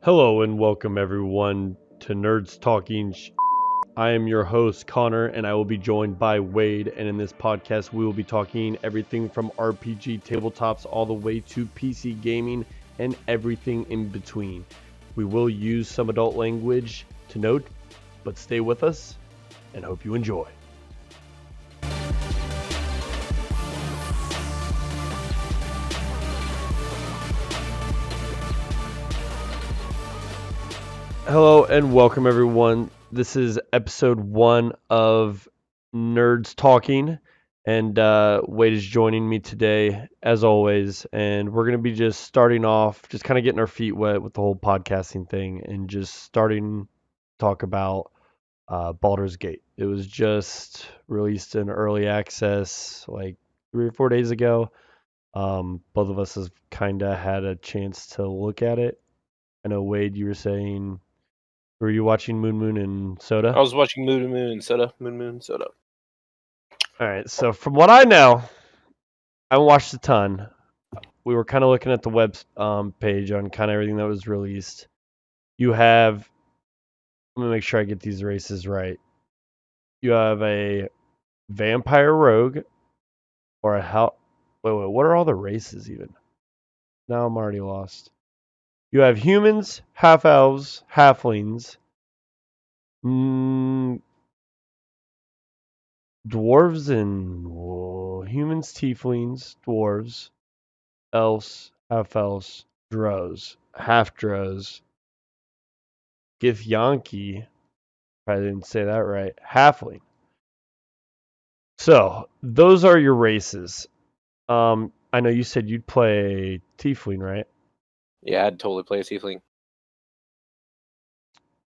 Hello and welcome everyone to Nerds Talking. I am your host Connor and I will be joined by Wade, and in this podcast we will be talking everything from RPG tabletops all the way to PC gaming and everything in between. We will use some adult language to note, but stay with us and hope you enjoy. Hello and welcome everyone. This is episode 1 of Nerds Talking, and Wade is joining me today as always, and we're going to be just starting off, just kind of getting our feet wet with the whole podcasting thing and just starting to talk about Baldur's Gate. It was just released in early access like 3 or 4 days ago. Both of us have kind of had a chance to look at it. I know, Wade, you were saying... Were you watching Moon and Soda? I was watching Moon and Soda. Moon Soda. All right. So from what I know, I haven't watched a ton. We were kind of looking at the web page on kind of everything that was released. You have... Let me make sure I get these races right. You have a vampire rogue or a hell... Wait, what are all the races even? Now I'm already lost. You have humans, half-elves, halflings, dwarves and humans, tieflings, dwarves, elves, half-elves, drows, half-drows, Githyanki, probably didn't say that right, halfling. So, those are your races. I know you said you'd play tiefling, right? Yeah, I'd totally play a tiefling.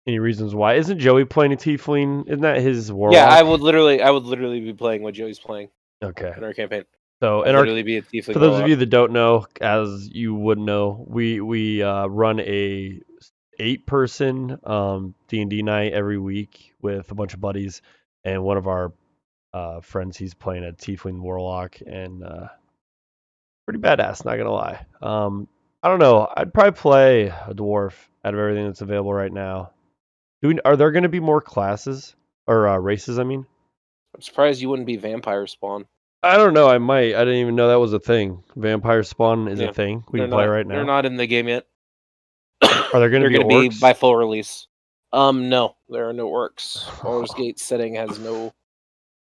Any reasons why? Isn't Joey playing a tiefling? Isn't that his warlock? Yeah, I would literally be playing what Joey's playing Okay. in our campaign. So, I'd literally be a tiefling. For those of you that don't know, as you would know, we run a 8-person D&D night every week with a bunch of buddies, and one of our friends, he's playing a tiefling warlock, and pretty badass, not gonna lie. I don't know, I'd probably play a dwarf out of everything that's available right now. Are there going to be more classes or races? I mean, I'm surprised you wouldn't be vampire spawn. I don't know. I might. I didn't even know that was a thing. Vampire spawn is a thing we can play right now. They're not in the game yet. Are there going to be They're going to orcs? be by full release. No, there are no orcs. Baldur's Gate setting has no.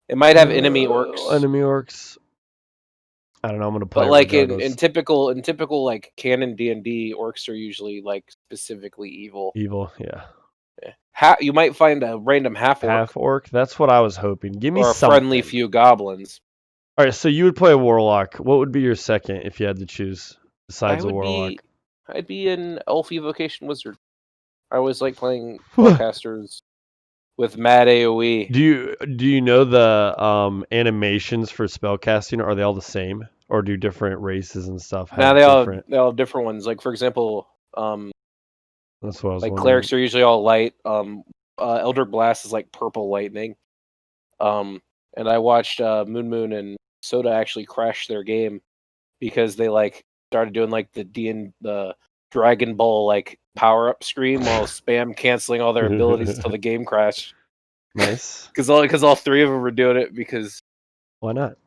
It might have enemy orcs. Enemy orcs. I don't know. I'm going to play. But like regardless. in typical like canon D&D, orcs are usually like specifically evil. Evil, yeah. You might find a random half orc. Half orc. That's what I was hoping. Give me or a something. friendly few goblins. All right, so you would play a warlock. What would be your second if you had to choose besides a warlock? I'd be an elf evocation wizard. I always like playing spellcasters with mad AoE. Do you know the animations for spellcasting? Are they all the same, or do different races and stuff have They all have different ones. Like for example, that's what I was like wondering. clerics are usually all light. Elder Blast is like purple lightning. And I watched Moon and Soda actually crash their game because they like started doing like the Dragon Ball like power up screen while spam canceling all their abilities until the game crashed. Nice. Because all 3 of them were doing it because why not?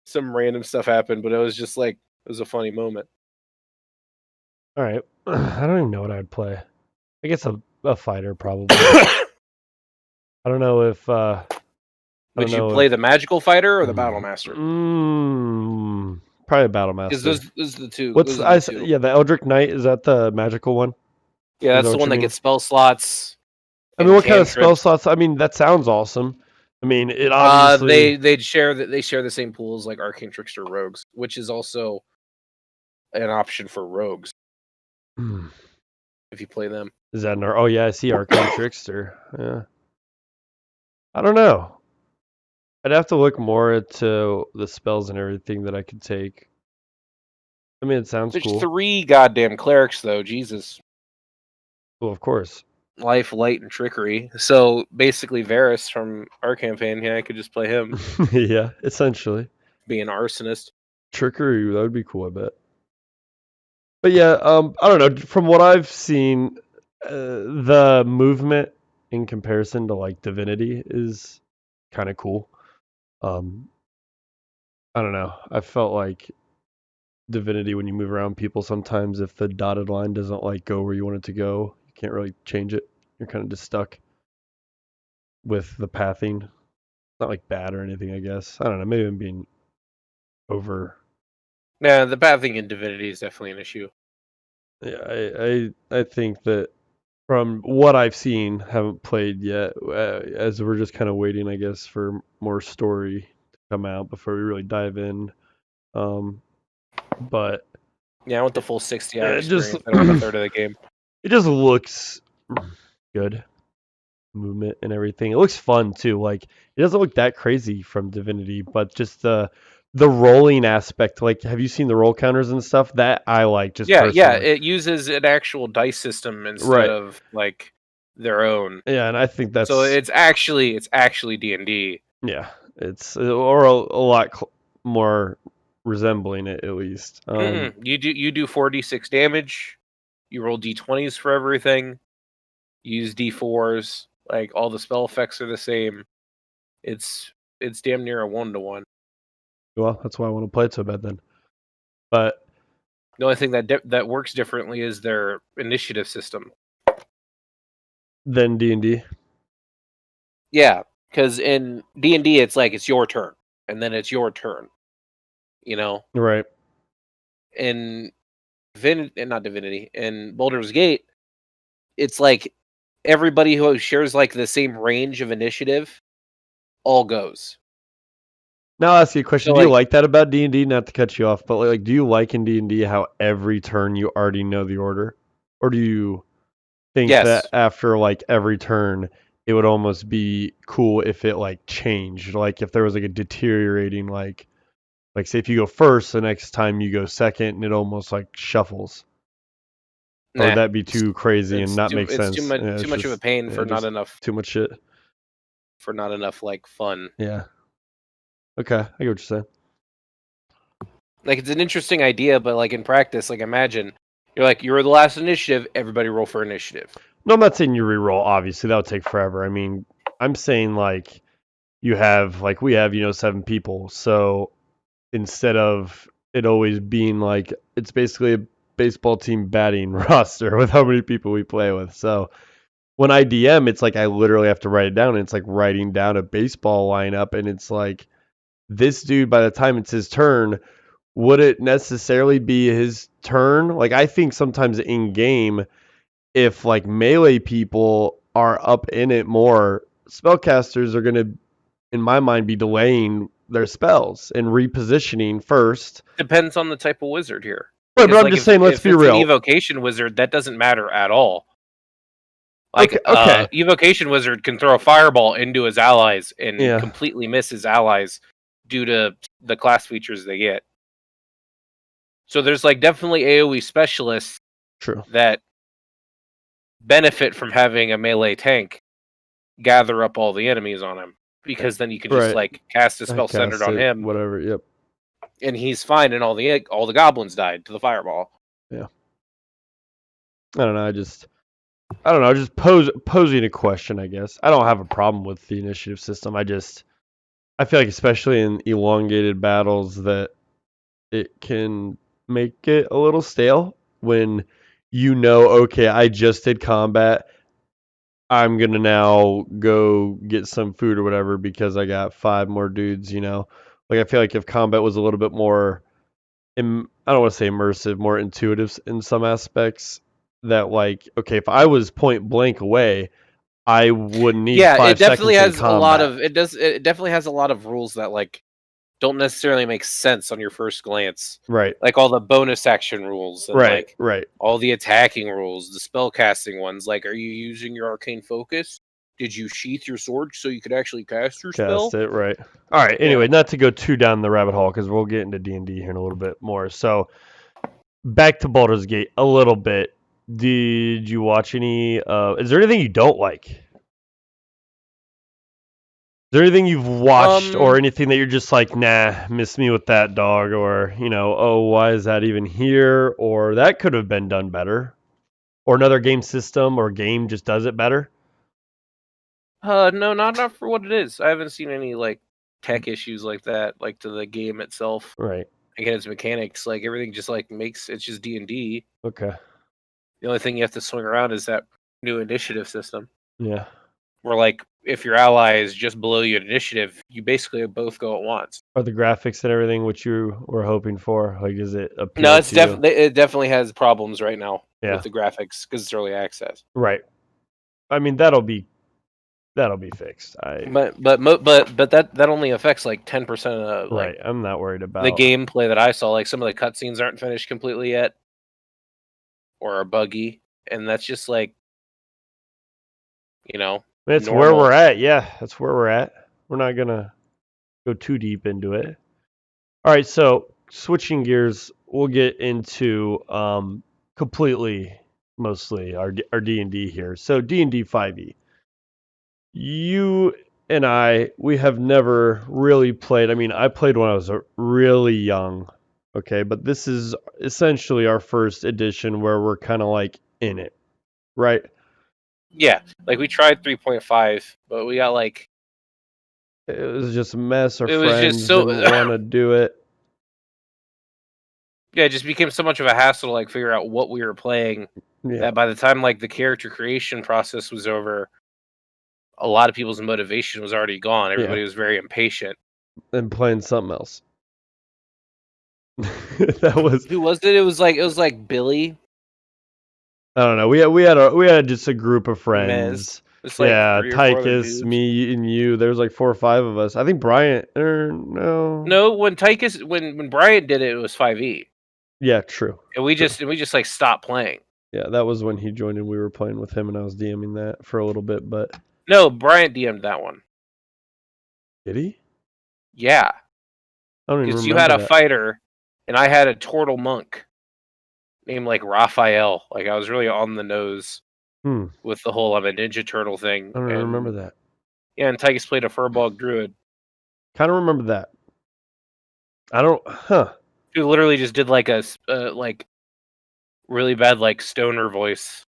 Some random stuff happened, but it was just like it was a funny moment. All right, I don't even know what I'd play. I guess a fighter probably. I don't know if. Would you play the magical fighter or the battle master? Probably a battle master. Because those are the two. Yeah, the Eldritch Knight, is that the magical one? Yeah, that's the one that gets spell slots. I mean, what kind of spell slots? I mean, that sounds awesome. I mean, it obviously they share the same pools like Arcane Trickster Rogues, which is also an option for rogues. If you play them. Is that oh yeah, I see Arcane Trickster. Yeah. I don't know. I'd have to look more into the spells and everything that I could take. I mean, it sounds cool. There's 3 goddamn clerics though, Jesus. Well, of course. Life, Light, and Trickery. So basically Varys from our campaign, yeah, I could just play him. Yeah, essentially. Be an arsonist. Trickery, that would be cool, I bet. But yeah, I don't know. From what I've seen, The movement in comparison to like Divinity is kind of cool. Um, I don't know. I felt like Divinity when you move around people sometimes if the dotted line doesn't like go where you want it to go, you can't really change it. You're kind of just stuck with the pathing. Not like bad or anything, I guess. I don't know. Maybe I'm being over. Yeah, the pathing in Divinity is definitely an issue. Yeah, I think that from what I've seen, haven't played yet, as we're just kind of waiting, I guess, for more story to come out before we really dive in. Um, but Yeah, I want the full 60-hour it just experience. I don't want a third of the game. it just looks good, movement and everything. It looks fun too. Like it doesn't look that crazy from Divinity, but just the rolling aspect. Like, have you seen the roll counters and stuff? That I like just Yeah, personally. it uses an actual dice system instead Right. of like their own. Yeah, and I think So that's it's actually D&D. yeah. It's or a lot more resembling it at least. You do 4d6 damage. You roll d20s for everything. You use d4s. Like all the spell effects are the same. It's damn near a 1-to-1. Well, that's why I want to play it so bad then. But The only thing that works differently is their initiative system. then D&D. Yeah, because in D&D it's like it's your turn, and then it's your turn. You know, Right. in not Divinity, in Baldur's Gate, it's like everybody who shares like the same range of initiative all goes. Now I'll ask you a question. So Do you like like that about D&D? Not to cut you off, but like, do you like in D&D how every turn you already know the order? Or do you think that yes, after like every turn, it would almost be cool if it like changed? Like if there was like a deteriorating like say if you go first, the next time you go second, and it almost like shuffles. Or would nah, that be too crazy and it's not too make it's too sense? much Yeah, too it's much of a just pain yeah, just too much shit. for not enough like fun. Yeah. Okay, I get what you're saying. Like it's an interesting idea, but like in practice, like imagine you're the last initiative, everybody roll for initiative. No, I'm not saying you re-roll. Obviously, that would take forever. I mean, I'm saying like you have like we have 7 people. So instead of it always being like it's basically a baseball team batting roster with how many people we play with. So when I DM, it's like I literally have to write it down. And it's like writing down a baseball lineup, and it's like this dude. By the time it's his turn, would it necessarily be his turn? Like I think sometimes in game, if like melee people are up in it more, spellcasters are gonna, in my mind, be delaying their spells and repositioning first. Depends on the type of wizard here. Right, but Because I'm like just saying, let's if be it's an real. evocation wizard, that doesn't matter at all. Okay, Like okay, evocation wizard can throw a fireball into his allies and yeah, completely miss his allies due to the class features they get. So there's like definitely AoE specialists true. that benefit from having a melee tank gather up all the enemies on him, because then you can just Right, like cast a I spell centered cast on it, him whatever. Yep, and he's fine, and all the goblins died to the fireball. yeah. I don't know. I don't know. Just posing a question. I guess I don't have a problem with the initiative system. I feel like especially in elongated battles that it can make it a little stale when okay, I just did combat. I'm gonna now go get some food or whatever because I got 5 more dudes. Like I feel like if combat was a little bit more, I don't want to say immersive, more intuitive in some aspects, that like, okay, if I was point blank away, I wouldn't need Yeah, it five definitely seconds in has a lot combat. of it definitely has a lot of rules that like don't necessarily make sense on your first glance. Right, Like all the bonus action rules and right, like right. all the attacking rules, the spell casting ones. Like, are you using your arcane focus? Did you sheath your sword so you could actually cast your Cast spell? it, right. All right. Yeah. Anyway, not to go too down the rabbit hole because we'll get into D&D here in a little bit more. So back to Baldur's Gate a little bit. Did you watch any? Is there anything you don't like? Is there anything you've watched or Um. anything that you're just like, nah, miss me with that dog, or oh, why is that even here? Or that could have been done better. or another game system or game just does it better? No, not for what it is. I haven't seen any like tech issues like that, like to the game itself. Right. Again, its mechanics, like everything, just like makes it's just D&D. Okay. The only thing you have to swing around is that new initiative system, Yeah. where like if your ally is just below you in initiative, you basically both go at once. Are the graphics and everything what you were hoping for? Like, does it No, appeal it's to you? definitely it definitely has problems right now Yeah. with the graphics because it's early access. Right. I mean, that'll be fixed. But that only affects like 10% of like Right. I'm not worried the about. gameplay that I saw. Like some of the cutscenes aren't finished completely yet, or are buggy, and that's just like you know It's where we're normal. at. Yeah, that's where we're at. We're not gonna go too deep into it. All right, so switching gears, we'll get into completely, mostly our D&D here. So D&D 5e. You and I, we have never really played. I mean, I played when I was really young, okay, but this is essentially our first edition where we're kind of like in it, right? Yeah, like we tried 3.5, but we got like It was just a mess. Our it was just friends so didn't want to do it. yeah, it just became so much of a hassle to like figure out what we were playing Yeah, that by the time like the character creation process was over, a lot of people's motivation was already gone. yeah, Everybody was very impatient. and playing something else. That was, Who was it? It was like Billy I don't know. We had just a group of Mez. friends. It's like Yeah, 3 or 4 other Tychus, dudes. me, and you. There was like 4 or 5 of us. I think Bryant. No. No, when Tychus when Bryant did it, it was 5e, Yeah, true. and we True. just like stopped playing. Yeah, that was when he joined and we were playing with him, and I was DMing that for a little bit. But No, Bryant DM'd that one. did he? Yeah, I don't even because you had remember a that. fighter, and I had a turtle monk named like Raphael. Like I was really on the nose Hmm. with the whole I'm a Ninja Turtle thing, I don't even remember and that. yeah, and Tychus played a Furball Druid Kind of remember that. I don't. Huh. who literally just did like like really bad like stoner voice,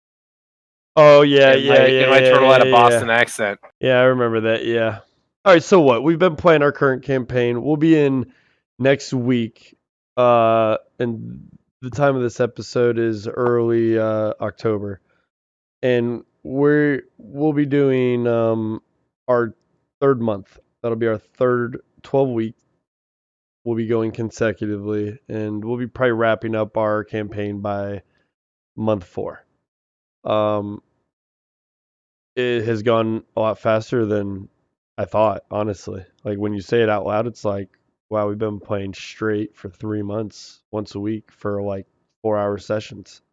Oh yeah, and yeah, yeah, my yeah, turtle had yeah, a Boston yeah. accent. Yeah, I remember that. Yeah. All right. So what? We've been playing our current campaign. We'll be in next week. And the time of this episode is early October, and we'll be doing our third month. That'll be our third 12 week. We'll be going consecutively, and we'll be probably wrapping up our campaign by month 4. Um, it has gone a lot faster than I thought, honestly. Like when you say it out loud, it's like, wow, we've been playing straight for 3 months, once a week for like 4 hour sessions.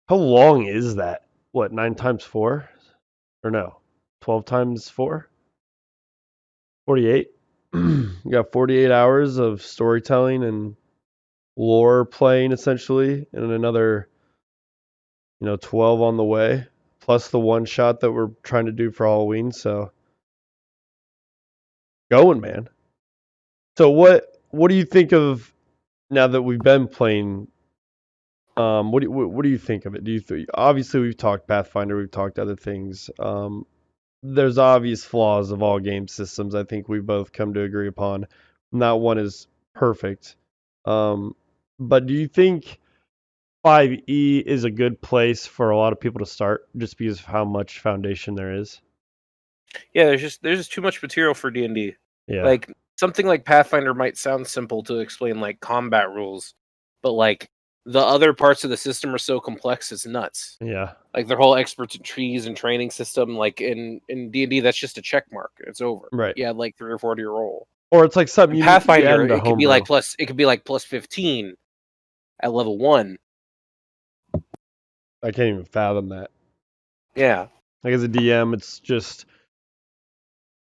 How long is that? What, 9 times 4? Or no, 12 times 4? 48? You got 48 hours of storytelling and lore playing essentially, and another, 12 on the way, plus the one shot that we're trying to do for Halloween. So going, man. So what do you think of now that we've been playing? What do you think of it? Obviously we've talked Pathfinder, we've talked other things. There's obvious flaws of all game systems. I think we've both come to agree upon. Not one is perfect. Um, but do you think 5e is a good place for a lot of people to start, just because of how much foundation there is? Yeah, there's just too much material for D&D. Yeah, Like something like Pathfinder might sound simple to explain like combat rules, but like the other parts of the system are so complex it's nuts. yeah, Like their whole experts and trees and training system, like in D&D, that's just a check mark. It's over. right. You had like 3 or 4 to your roll. Or it's like something In you add Pathfinder, into homebrew. it could be like plus 15 at level 1. I can't even fathom that. Yeah. Like as a DM, it's just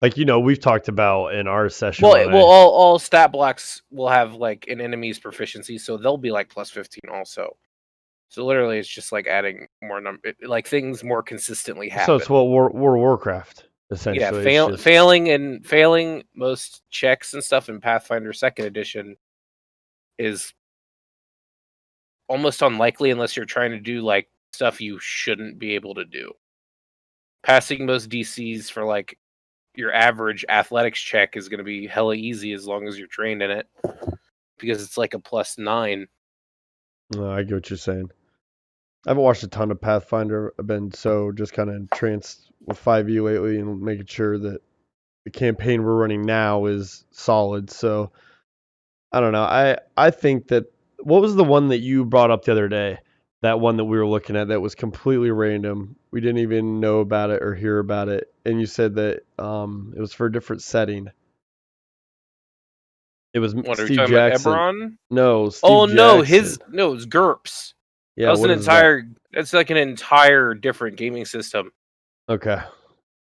like we've talked about in our session Well, when all stat blocks will have like an enemy's proficiency, so they'll be like plus 15 also. So literally, it's just like adding more number, like things more consistently so it's happen. what World of Warcraft Yeah, essentially. It's just failing most checks and stuff in Pathfinder Second Edition is almost unlikely unless you're trying to do like stuff you shouldn't be able to do. Passing most DCs for like your average athletics check is going to be hella easy as long as you're trained in it, because it's like a +9. I get what you're saying. I haven't watched a ton of Pathfinder. I've been so just kind of entranced with 5e lately and making sure that the campaign we're running now is solid. So I don't know. I think that what was the one that you brought up the other day? That one that we were looking at that was completely random. We didn't even know about it or hear about it. And you said that it was for a different setting. It was What are we Steve talking about? Jackson. Eberron? No, Steve Oh no, Jackson. no, it's GURPS. Yeah, what is that? That's like an entire different gaming system. Okay.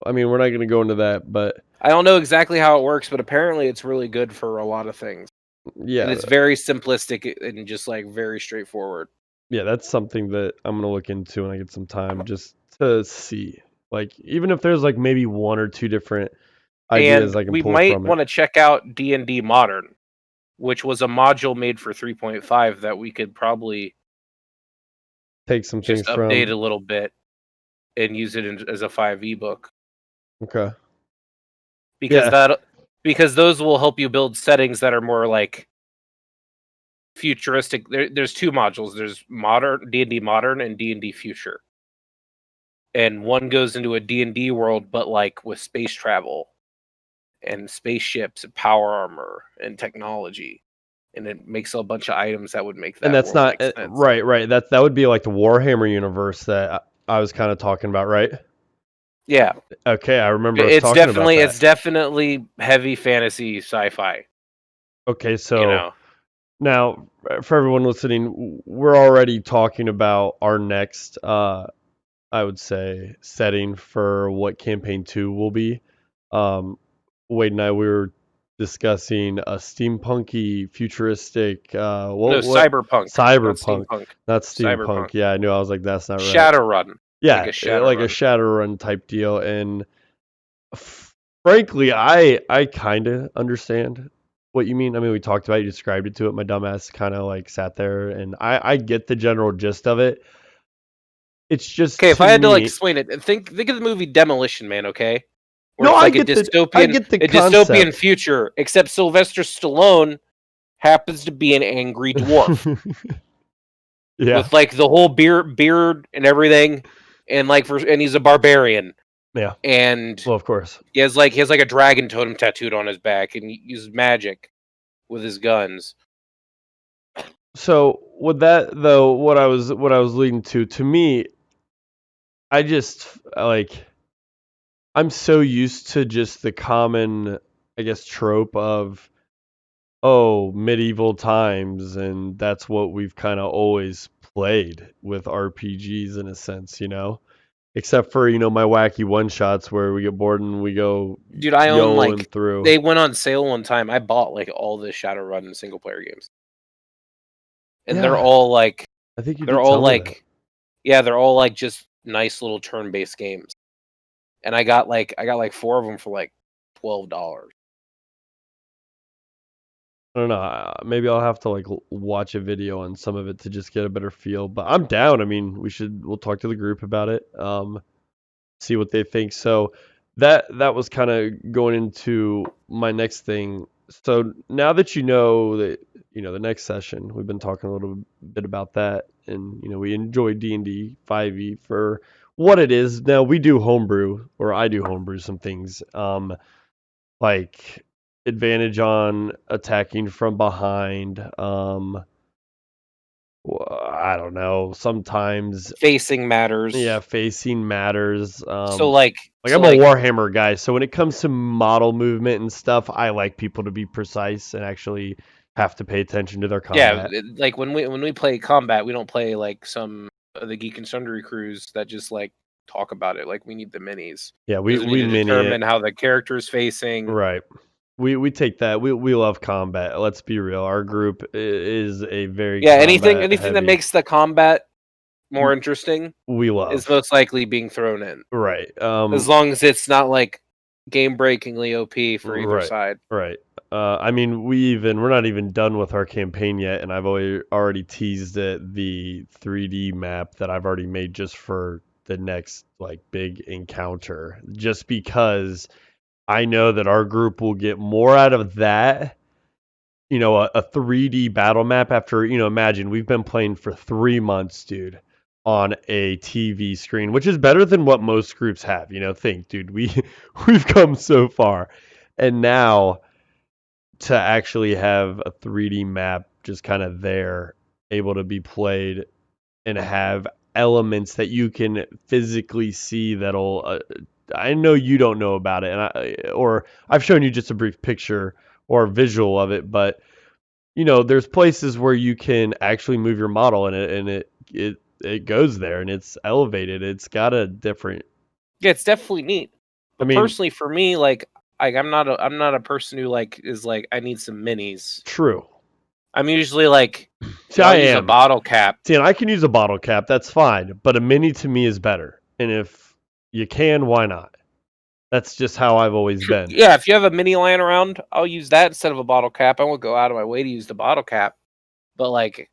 I mean, we're not going to go into that, but I don't know exactly how it works, but apparently it's really good for a lot of things. And yeah, it's very simplistic and just like very straightforward. yeah, that's something that I'm going to look into when I get some time just to see. Like, even if there's like maybe one or two different ideas And I can we pull might from it. want to check out DnD Modern, which was a module made for 3.5 that we could probably Take some just things update from. a little bit and use it as a 5e book, Okay. because Yeah. those will help you build settings that are more like futuristic. There's two modules. There's modern D&D Modern and D&D Future. And one goes into a D&D world but like with space travel and spaceships and power armor and technology. And it makes a bunch of items that would make And that that's world not make sense. right. That would be like the Warhammer universe that I was kind of talking about, right? Yeah. Okay, I remember us It's talking about that. definitely heavy fantasy sci-fi, Okay, you so know. now for everyone listening, we're already talking about our next I would say setting for what campaign 2 will be. Um Wade and I we were discussing a steampunky futuristic No, what cyberpunk, not cyberpunk, steampunk. not Cyberpunk. steampunk. Yeah, I knew I was like that's not right. Shadowrun. Like Yeah, a like a Shadowrun. Shadowrun type deal and frankly, I kind of understand what you mean. I mean, we talked about it, you described it to it. My dumbass kind of like sat there, and I get the general gist of it. It's just Okay, if to I had to like me. explain it, think of the movie Demolition Man, okay? Where No, it's like I get the a dystopian concept. future, except Sylvester Stallone happens to be an angry dwarf Yeah, with like the whole beard and everything, and and he's a barbarian, yeah. and Well, of course. he has like a dragon totem tattooed on his back, and he uses magic with his guns. So with that though, what I was leading to me, I just like I'm so used to just the common, I guess, trope of oh, medieval times, and that's what we've kind of always played with RPGs in a sense, you know? Except for, my wacky one shots where we get bored and we go Dude, I own YOLOing like through. they went on sale one time. I bought like all the Shadowrun single player games, and Yeah, I think you they're did all tell me that. like yeah, they're all like just nice little turn based games. And I got like four of them for like $12. I don't know. Maybe I'll have to like watch a video on some of it to just get a better feel. But I'm down. I mean, we'll talk to the group about it. See what they think. So that was kind of going into my next thing. So now that you know that the next session, we've been talking a little bit about that, and we enjoy D&D 5e for what it is. Now we do homebrew, or I do homebrew some things, like advantage on attacking from behind. I don't know. Sometimes, Facing yeah, matters. facing matters. So like Like I'm a Warhammer guy, so when it comes to model movement and stuff, I like people to be precise and actually have to pay attention to their yeah, combat. like when we play combat, we don't play like some of the Geek and Sundry crews that just like talk about it. Like we need the minis Yeah, because we need we to mini determine it. how the character is facing. Right. We take that. We love combat. Let's be real. Our group is a very Yeah, combat anything that heavy. makes the combat more interesting We is love. most likely being thrown in. Right. As long as it's not like game breakingly OP for either Right. side. Right. I mean, we're not even done with our campaign yet, and I've already teased it, the 3D map that I've already made just for the next like big encounter, just because I know that our group will get more out of that. A 3D battle map after, imagine we've been playing for 3 months, dude, on a TV screen, which is better than what most groups have. Think, dude, we've come so far, and now to actually have a 3D map just kind of there, able to be played and have elements that you can physically see that'll. I know you don't know about it, or I've shown you just a brief picture or visual of it, but there's places where you can actually move your model in it, and it goes there, and it's elevated. It's got a different. Yeah, it's definitely neat. I But mean, personally, for me, like I'm not a person who is like I need some minis. true. I'm usually like, See, I'll I use a am. bottle cap. See, and I can use a bottle cap. That's fine, but a mini to me is better. And if you can, why not? That's just how I've always been. Yeah, if you have a mini lying around, I'll use that instead of a bottle cap. I won't go out of my way to use the bottle cap. But like,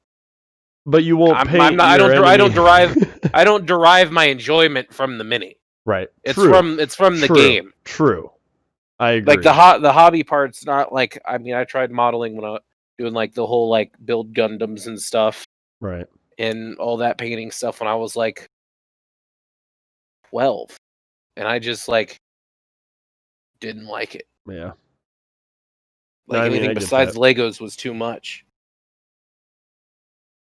But you won't I'm paint not. your I enemy. don't derive. I don't derive my enjoyment from the mini. Right. It's True. from the True. game. True. I Like agree. the hobby part's not like. I mean, I tried modeling when I was doing like the whole like build Gundams and stuff Right. and all that painting stuff when I was like 12, and I just like didn't like it. Yeah. No, Like I mean, I anything get besides that. Legos was too much.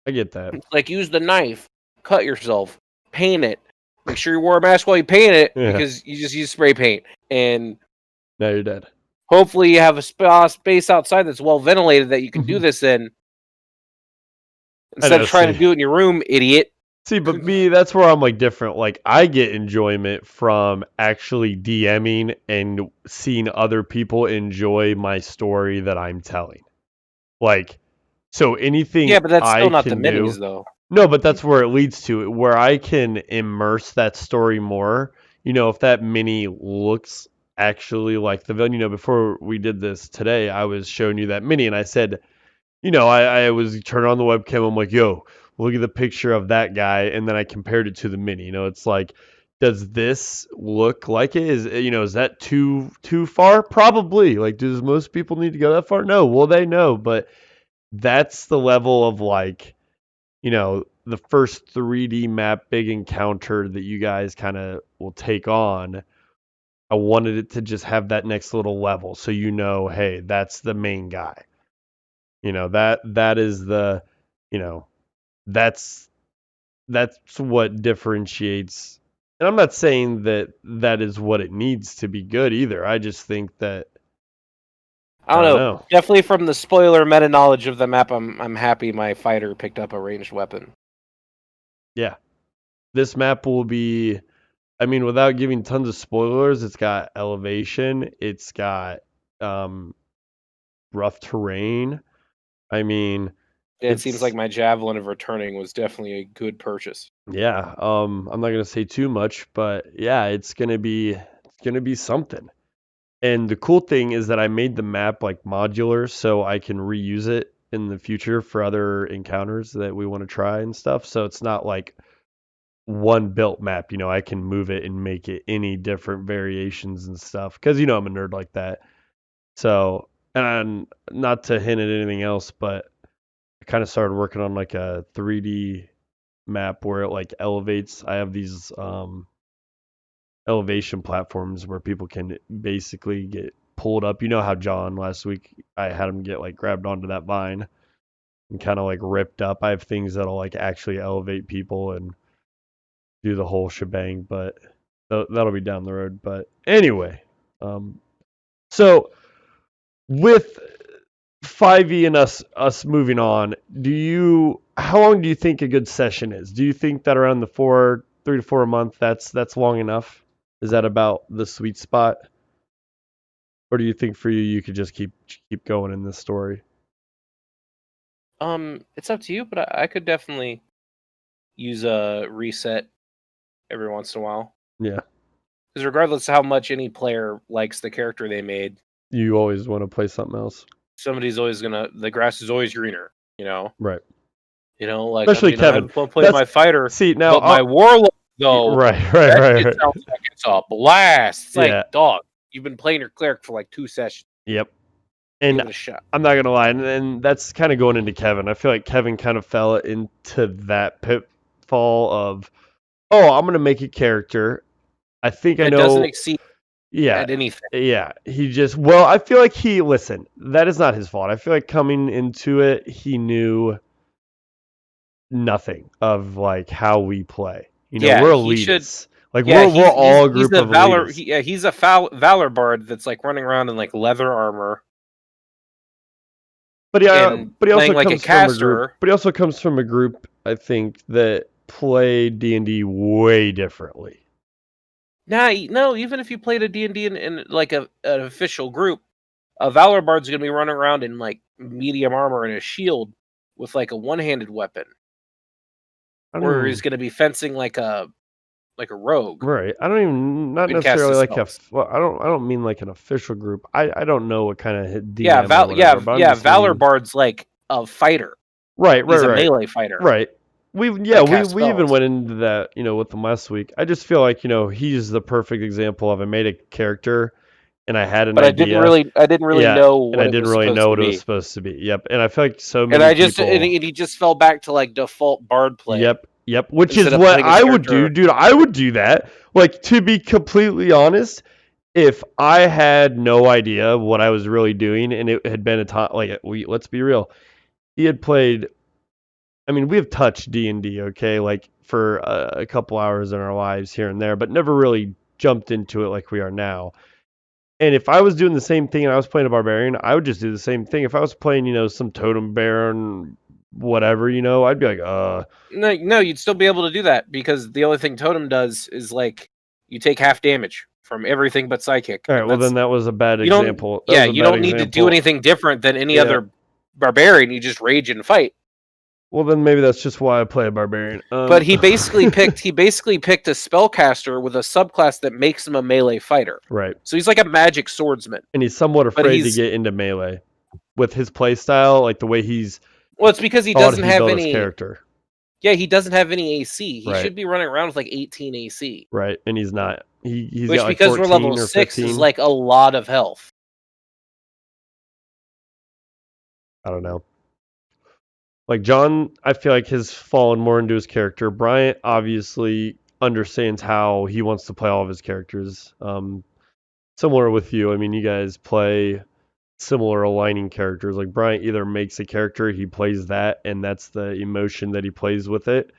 I get that. Like use the knife, cut yourself, paint it. Make sure you wear a mask while you paint it Yeah. because you just use spray paint. And Now you're dead. hopefully you have a space outside that's well ventilated that you can do this in I instead know. of trying to See. do it in your room, idiot. See, but me, that's where I'm like different. Like I get enjoyment from actually DMing and seeing other people enjoy my story that I'm telling. Like, so anything Yeah, but that's I still not the can minis do. though. No, but that's where it leads to, where I can immerse that story more. If that mini looks actually like the villain. Before we did this today, I was showing you that mini, and I said, I was turning on the webcam. I'm like, yo, look at the picture of that guy. And then I compared it to the mini. It's like, does this look like it? Is that too far? Probably. Like, does most people need to go that far? No. Well, they know, but that's the level of like, the first 3D map big encounter that you guys kind of will take on. I wanted it to just have that next little level. So, hey, that's the main guy. That is the, you know, that's what differentiates. And I'm not saying that that is what it needs to be good either. I just think that I I don't don't know. know. Definitely from the spoiler meta knowledge of the map, I'm happy my fighter picked up a ranged weapon. Yeah. This map will be, I mean, without giving tons of spoilers, it's got elevation, it's got um rough terrain. I mean, It seems it's like my javelin of returning was definitely a good purchase. yeah, I'm not gonna say too much, but yeah, it's gonna be something. And the cool thing is that I made the map like modular so I can reuse it in the future for other encounters that we want to try and stuff. So it's not like one built map, I can move it and make it any different variations and stuff. Because I'm a nerd like that. So, and not to hint at anything else, but I kind of started working on like a 3D map where it like elevates. I have these elevation platforms where people can basically get pulled up. You know how John last week I had him get like grabbed onto that vine and kind of like ripped up. I have things that'll like actually elevate people and do the whole shebang, but that'll be down the road. But anyway, so with 5e and us moving on, how long do you think a good session is? Do you think that around the 3 to 4 a month, that's long enough? Is that about the sweet spot? Or do you think for you could just keep going in this story? It's up to you, but I could definitely use a reset every once in a while. Yeah. Because regardless of how much any player likes the character they made, You always want to play something else. Somebody's always the grass is always greener, Right. like, Especially I Kevin. want to play my fighter, See, now but my warlock, though, right. that shit sounds like it's a blast. It's like, dog, you've been playing your cleric for like 2 sessions. Yep. And give it a shot. I'm not gonna lie, and that's kind of going into Kevin. I feel like Kevin kind of fell into that pitfall of, oh, I'm gonna make a character. I think I know. It doesn't exceed at anything. Yeah. I feel like that is not his fault. I feel like coming into it, he knew nothing of like how we play. We're elitists. We're all a group of elitists. He's a Valor bard that's like running around in like leather armor. But he also comes like a caster. But he also comes from a group, I think, that play D&D way differently. No, even if you played a D&D in like an official group, a Valor bard's gonna be running around in like medium armor and a shield with like a one-handed weapon, or he's gonna be fencing like a rogue. Right. I don't even not necessarily like I don't mean like an official group. I don't know what kind of DM. Valor bard's like a fighter. Right. He's a melee fighter. Right. We even went into that, with them last week. I just feel like, he's the perfect example of I made a character and I had an idea. I didn't really know and I didn't really know what it was supposed to be. Yep. And I feel like so many and he just fell back to like default bard play. Yep. Which is what I would do, dude. I would do that. Like, to be completely honest, if I had no idea what I was really doing and it had been a time, like, let's be real, he had played. I mean, we have touched D&D, okay, like for a couple hours in our lives here and there, but never really jumped into it like we are now. And if I was doing the same thing and I was playing a barbarian, I would just do the same thing. If I was playing, some totem baron, whatever, I'd be like, No, you'd still be able to do that because the only thing totem does is like you take half damage from everything but psychic. All right, well then that was a bad example. You don't need to do anything different than any other barbarian. You just rage and fight. Well, then maybe that's just why I play a barbarian. But he basically picked a spellcaster with a subclass that makes him a melee fighter. Right. So he's like a magic swordsman. And he's somewhat afraid to get into melee with his playstyle, like the way he's. Well, it's because he doesn't have any character. Yeah, he doesn't have any AC. He should be running around with like 18 AC. Right, and he's not. He's which got like because 14 we're level or 6 15. is like a lot of health. I don't know. Like John, I feel like has fallen more into his character. Bryant obviously understands how he wants to play all of his characters. Similar with you. I mean, you guys play similar aligning characters. Like Bryant either makes a character, he plays that, and that's the emotion that he plays with it.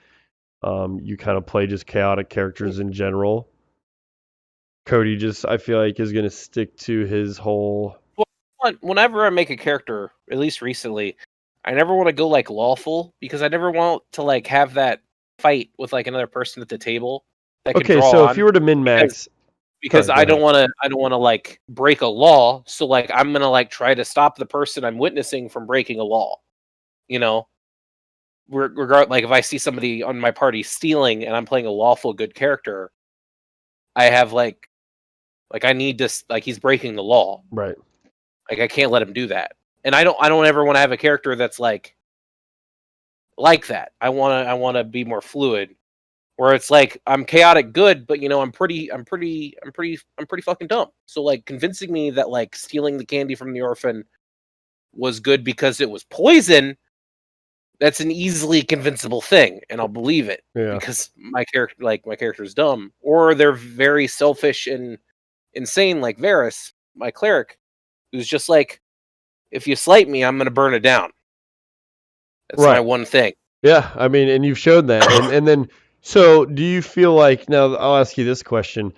You kind of play just chaotic characters in general. Cody I feel like is going to stick to his whole. Well, whenever I make a character, at least recently, I never want to go like lawful because I never want to like have that fight with like another person at the table. That can draw so on if you were to min max, because I don't want to like break a law, so like I'm gonna like try to stop the person I'm witnessing from breaking a law. Like if I see somebody on my party stealing and I'm playing a lawful good character, I have like I need to like he's breaking the law. Right. Like I can't let him do that. And I don't ever want to have a character that's like that. I want to be more fluid, where it's like I'm chaotic good, but I'm pretty fucking dumb. So like convincing me that like stealing the candy from the orphan was good because it was poison, that's an easily convincible thing, and I'll believe it because my character is dumb, or they're very selfish and insane, like Varys, my cleric, who's just like, if you slight me, I'm going to burn it down. That's my one thing. Yeah, I mean, and you've shown that. And then, so do you feel like, now I'll ask you this question.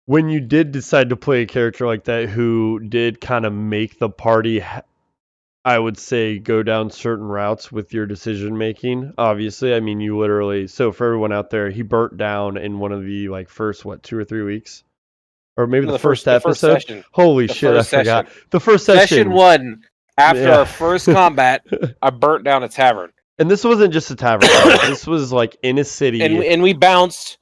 When you did decide to play a character like that who did kind of make the party, I would say, go down certain routes with your decision making, obviously, I mean, you literally, so for everyone out there, he burnt down in one of the first, 2 or 3 weeks? Or maybe the first episode. Holy shit, I forgot. The first session. Session 1, after our first combat, I burnt down a tavern. And this wasn't just a tavern. This was like in a city. And we bounced.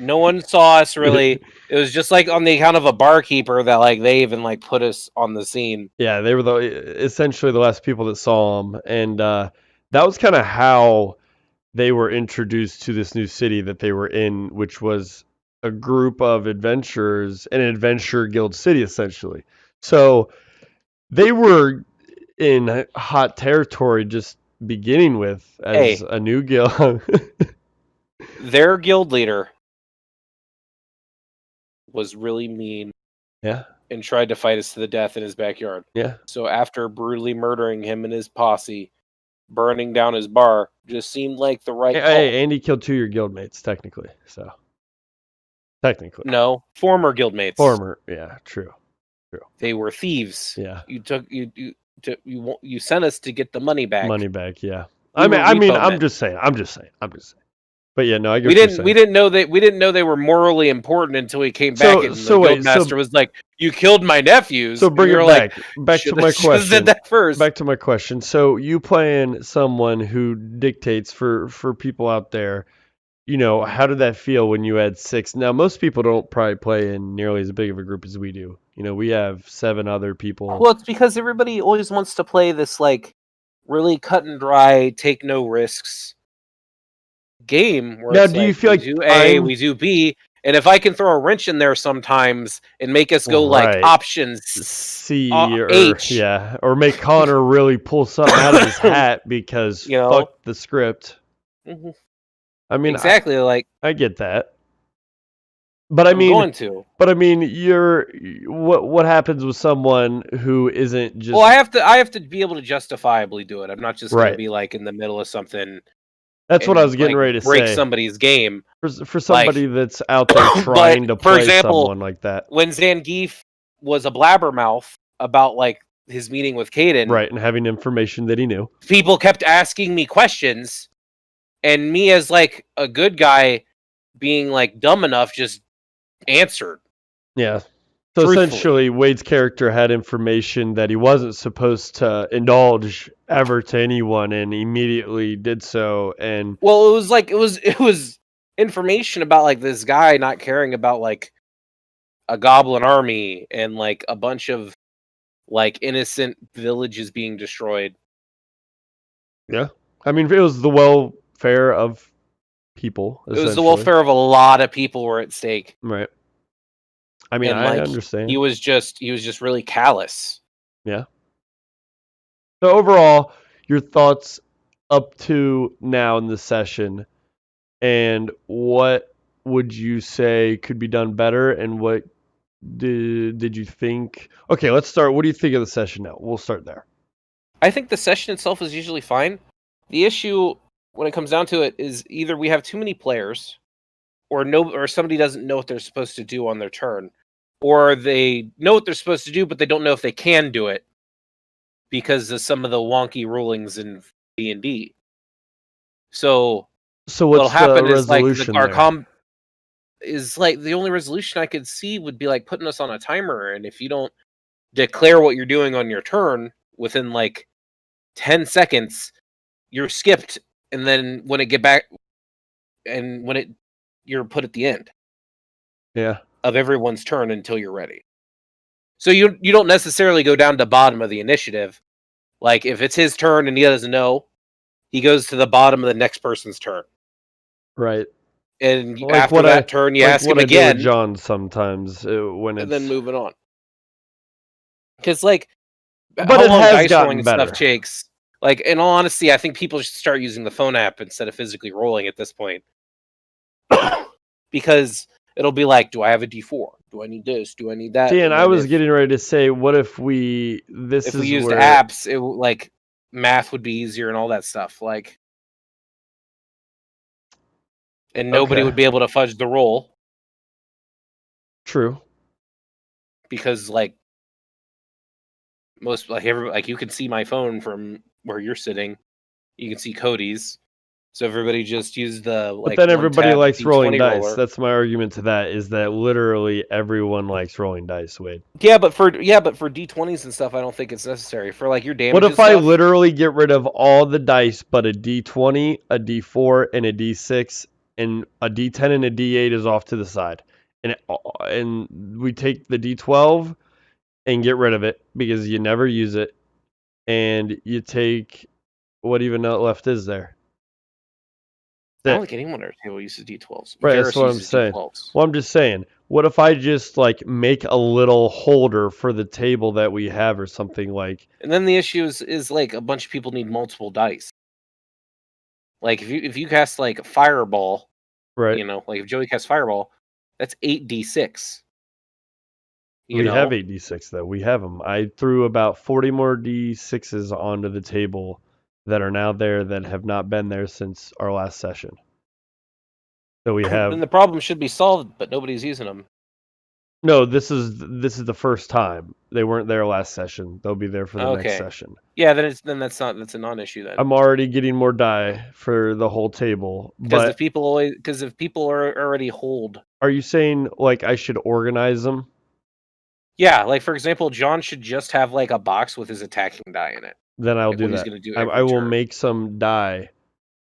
No one saw us really. It was just like on the account of a barkeeper that like they even like put us on the scene. Yeah, they were essentially the last people that saw him, and that was kind of how they were introduced to this new city that they were in, which was a group of adventurers in an adventure guild city, essentially. So they were in hot territory just beginning with as Hey, a new guild. their guild leader was really mean Yeah, and tried to fight us to the death in his backyard. yeah. So after brutally murdering him and his posse, burning down his bar just seemed like the right call. Hey, Andy killed 2 of your guildmates, technically. So technically, No, former guildmates. former. Yeah, true. They were thieves. Yeah, You sent us to get the money back. money back. Yeah. We were I mean, repo I'm men. just saying. But yeah, no, I get We what you're didn't. saying. We didn't know they were morally important until we came back and the wait, guildmaster was like, "You killed my nephews." So bring and we it were back. Back to my Should have question. said that first. Back to my question. So you playing someone who dictates for people out there, how did that feel when you had 6? Now, most people don't probably play in nearly as big of a group as we do. We have 7 other people. Well, it's because everybody always wants to play this like really cut and dry, take no risks game where Now, it's do you like feel we like do A, we do B, and if I can throw a wrench in there sometimes and make us go like Right. options C or H, yeah, or make Connor really pull something out of his hat because fuck the script. Mhm. I mean, exactly, like I get that. But I I'm mean, going to. But I mean, what happens with someone who isn't just Well, I have to be able to justifiably do it. I'm not just going to right? be like in the middle of something That's what I was getting like ready to break say. somebody's game. For somebody that's out there But trying to for play example, someone like that, when Zangief was a blabbermouth about like his meeting with Caden, right, and having information that he knew, people kept asking me questions, and me as like a good guy being like dumb enough just answered. yeah. So essentially, Wade's character had information that he wasn't supposed to indulge ever to anyone, and immediately did so. And well, it was information about like this guy not caring about like a goblin army and like a bunch of like innocent villages being destroyed. yeah, I mean, it was the welfare of people. It was the welfare of a lot of people were at stake. Right. I mean, And I like understand. he was just really callous. Yeah. So overall, your thoughts up to now in the session, and what would you say could be done better, and what did you think? Okay, let's start. What do you think of the session now? We'll start there. I think the session itself is usually fine. The issue when it comes down to it is either we have too many players or somebody doesn't know what they're supposed to do on their turn, or they know what they're supposed to do but they don't know if they can do it because of some of the wonky rulings in D&D. So what's what'll happen the is like resolution our there? is like the only resolution I could see would be like putting us on a timer, and if you don't declare what you're doing on your turn within like 10 seconds, you're skipped, and then when it get back and when it you're put at the end Yeah. of everyone's turn until you're ready. So you don't necessarily go down to bottom of the initiative. Like if it's his turn and he doesn't know, he goes to the bottom of the next person's turn. Right. And Like after that turn, you ask him I do again, with John sometimes when and it's. then moving on. Because like, But how it long has dice gotten rolling and better. stuff takes. Like, in all honesty, I think people should start using the phone app instead of physically rolling at this point. Because it'll be like, do I have a D4? Do I need this? Do I need that? See, and I was getting ready to say, what if we if we used apps, it like math would be easier and all that stuff. Like, and nobody would be able to fudge the roll. True. Because like most like you can see my phone from where you're sitting. You can see Cody's. So everybody just used the like. But then everybody likes D20 rolling dice. roller. That's my argument to that. Is that literally everyone likes rolling dice, Wade? Yeah, but for D20s and stuff, I don't think it's necessary for like your damage. What if I literally get rid of all the dice but a D20, a D4, and a D6, and a D10 and a D8 is off to the side, and we take the D12 and get rid of it because you never use it, and you take what even left is there. I That's don't it. think anyone at our table uses D12s. Right, that's Varys what I'm uses saying. D12s. Well, I'm just saying, what if I just like make a little holder for the table that we have or something like? And then the issue is like a bunch of people need multiple dice. Like if you cast like Fireball, Right. like if Joey casts Fireball, that's 8d6. We have 8d6 though. We have them. I threw about 40 more d6s onto the table that are now there that have not been there since our last session. So we have. Then the problem should be solved, but nobody's using them. No, this is the first time. They weren't there last session. They'll be there for the next session. Yeah, that's a non-issue then. I'm already getting more die for the whole table. Because But if people are already hold. Are you saying like I should organize them? Yeah, like for example, John should just have like a box with his attacking die in it. Then I'll Like do what he's that. gonna do I every will turn. make some die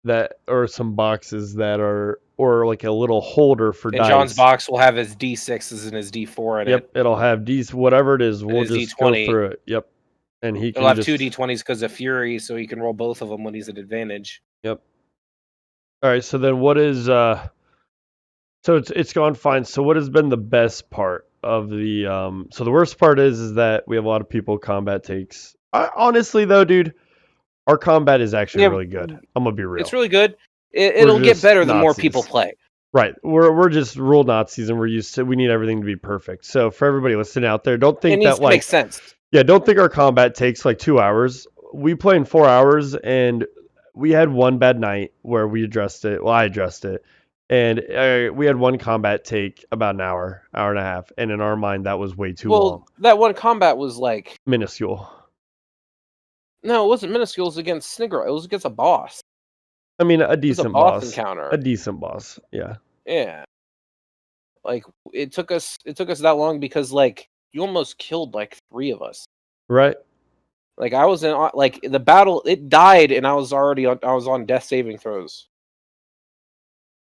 that or some boxes that are or like a little holder for And dice. John's box will have his D6s and his D4 in it. Yep, it'll have D's whatever it is. We'll his just D20. go through it. Yep. And he He'll can have just 2 D20s because of Fury, so he can roll both of them when he's at advantage. Yep. All right, so then what is so it's gone fine. So what has been the best part of the so the worst part is that we have a lot of people combat takes. Honestly though, dude, our combat is actually really good. I'm gonna be real. It's really good. It'll get better the more people play. Right. We're just rule Nazis and we need everything to be perfect. So for everybody listening out there, don't think that like makes sense. Yeah, don't think our combat takes like 2 hours. We play in 4 hours and we had one bad night where we addressed it. Well, I addressed it. And we had one combat take about an hour and a half. And in our mind, that was way too long. That one combat was like minuscule. No, it wasn't minuscule. It was against Snigger. It was against a boss. I mean, a decent boss encounter. A decent boss. Yeah. Yeah. Like it took us that long because like you almost killed like 3 of us. Right. Like I was in like the battle. It died, and I was on death saving throws.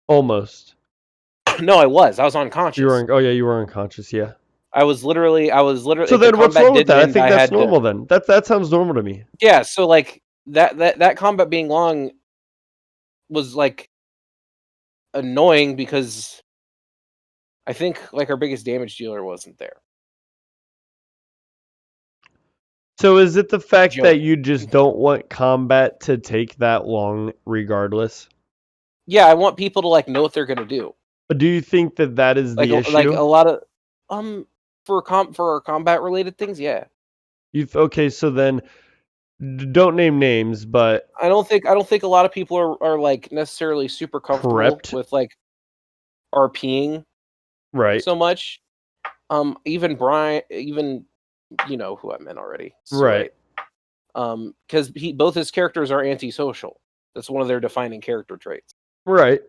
Almost. No, I was unconscious. You were unconscious. Yeah. I was literally. So then, what's wrong with that? I think that's normal. Then that sounds normal to me. Yeah. So like that combat being long was like annoying because I think like our biggest damage dealer wasn't there. So is it the fact that you just don't want combat to take that long regardless? Yeah, I want people to like know what they're going to do. But do you think that is the issue? Like a lot of for our combat related things, yeah. Okay, so then don't name names, but I don't think a lot of people are like necessarily super comfortable with like RPing right so much. Even Brian, even you know who I meant already. Right. Because both his characters are antisocial. That's one of their defining character traits. Right.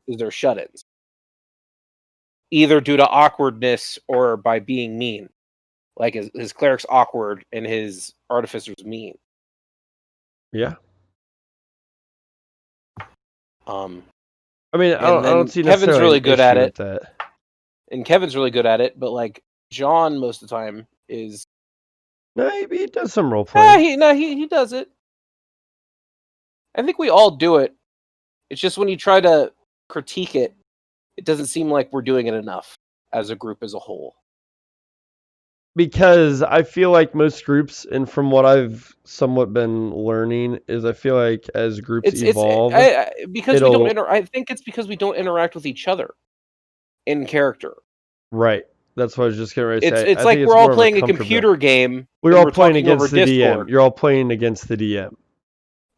Is they're shut-ins. Either due to awkwardness or by being mean. Like his cleric's awkward and his artificer's mean. Yeah. I mean, I don't see Kevin's really good at it. That. And Kevin's really good at it, but like John most of the time is. No, he does some role playing. He does it. I think we all do it. It's just when you try to critique it, it doesn't seem like we're doing it enough as a group as a whole. Because I feel like most groups, and from what I've somewhat been learning, is I feel like as groups evolve, I think it's because we don't interact with each other in character. Right. That's what I was just getting ready to say. It's like we're all playing a computer game. We're all playing against the DM. You're all playing against the DM.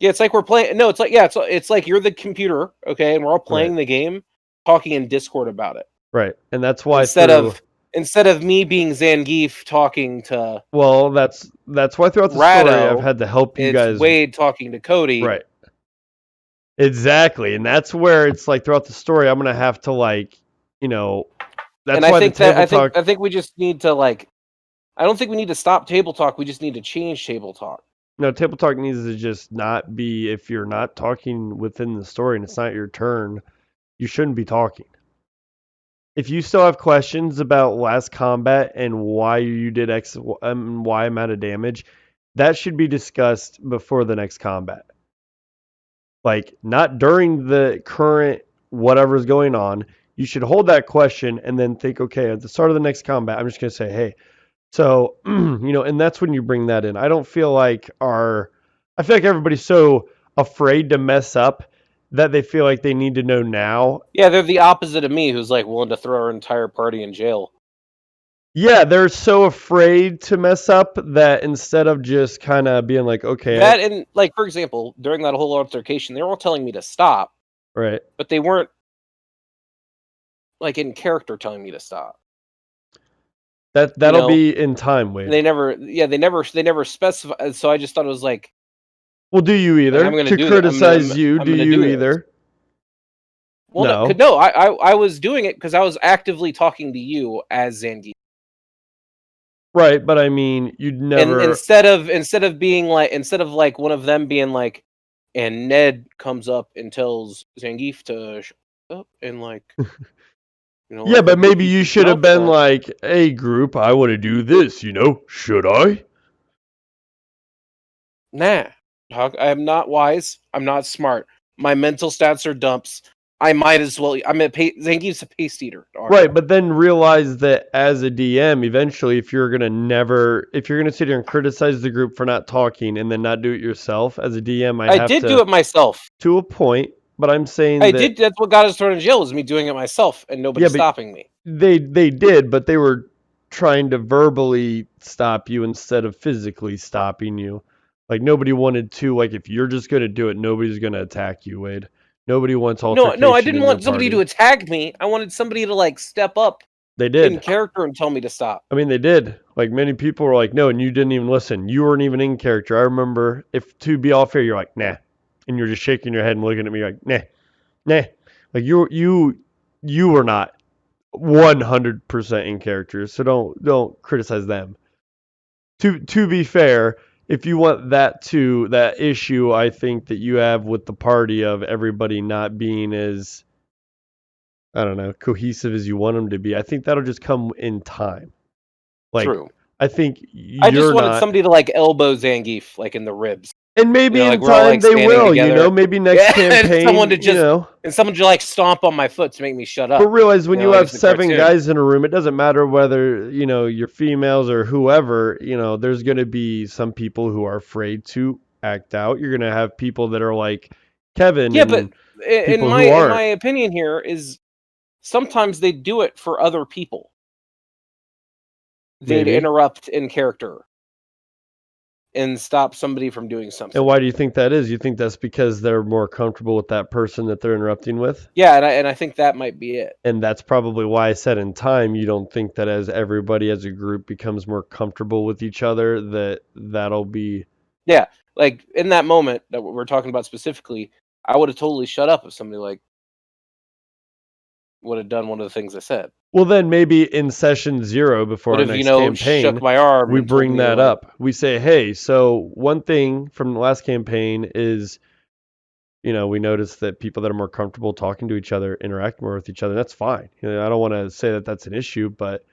Yeah, it's like we're playing. No, it's like it's like you're the computer, okay, and we're all playing the game, talking in Discord about it. Right, and that's why instead of me being Zangief talking to. Well, that's why throughout the Rado, story I've had to help you guys. Wade talking to Cody. Right. Exactly, and that's where it's like throughout the story I'm gonna have to like, That's and why I think we just need to like. I don't think we need to stop table talk. We just need to change table talk. No, table talk needs to just not be if you're not talking within the story and it's not your turn. you shouldn't be talking. If you still have questions about last combat and why you did X and Y amount of damage, that should be discussed before the next combat. Like, not during the current whatever's going on. You should hold that question and then think, okay, at the start of the next combat, I'm just going to say, hey, so, and that's when you bring that in. I feel like everybody's so afraid to mess up that they feel like they need to know now. Yeah, they're the opposite of me, who's like willing to throw our entire party in jail. Yeah, they're so afraid to mess up that instead of just kind of being like, okay, That and like, for example, during that whole altercation, they were all telling me to stop, right. but they weren't like in character telling me to stop. That'll be in time, Wade. They never specified. So I just thought it was like, well, do you either? I'm gonna to do criticize I'm you, do gonna you do either? Well, no, I was doing it because I was actively talking to you as Zangief. Right, but I mean, you'd never. And instead of being like, one of them being like, and Ned comes up and tells Zangief to shut up and like, yeah, but maybe you should have been like, hey, group, I want to do this, should I? Nah, I'm not wise. I'm not smart. My mental stats are dumps. I might as well. Zangief's a paste eater. Right, but then realize that as a DM, eventually, if you're gonna sit here and criticize the group for not talking and then not do it yourself, as a DM, I did do it myself to a point. But I'm saying that's what got us thrown in jail, was me doing it myself and nobody stopping me. They did, but they were trying to verbally stop you instead of physically stopping you. Like, nobody wanted to. Like, if you're just gonna do it, nobody's gonna attack you, Wade. Nobody wants altercation. No, I didn't want somebody to attack me. I wanted somebody to like step up. They did in character and tell me to stop. I mean, they did. Like, many people were like, no, and you didn't even listen. You weren't even in character. I remember, if to be all fair, you're like, nah, and you're just shaking your head and looking at me like, nah. Like, you were not 100% in character, so don't criticize them. To be fair, if you want that issue, I think that you have with the party of everybody not being as, I don't know, cohesive as you want them to be, I think that'll just come in time. Like, true. I think I just wanted somebody to like elbow Zangief like in the ribs. And maybe in time they will, maybe next campaign, someone to like stomp on my foot to make me shut up. But realize when you have 7 guys in a room, it doesn't matter whether, you're females or whoever, there's going to be some people who are afraid to act out. You're going to have people that are like Kevin. Yeah, but in my opinion here is sometimes they do it for other people. They'd interrupt in character and stop somebody from doing something. And why do you think that is? You think that's because they're more comfortable with that person that they're interrupting with? Yeah, and I think that might be it. And that's probably why I said in time, you don't think that as everybody as a group becomes more comfortable with each other, that'll be... Yeah, like in that moment that we're talking about specifically, I would have totally shut up if somebody like would have done one of the things I said. Well, then maybe in session 0 before our next campaign, shook my arm, we bring that up. We say, hey, so one thing from the last campaign is, we noticed that people that are more comfortable talking to each other interact more with each other. That's fine. I don't want to say that that's an issue, but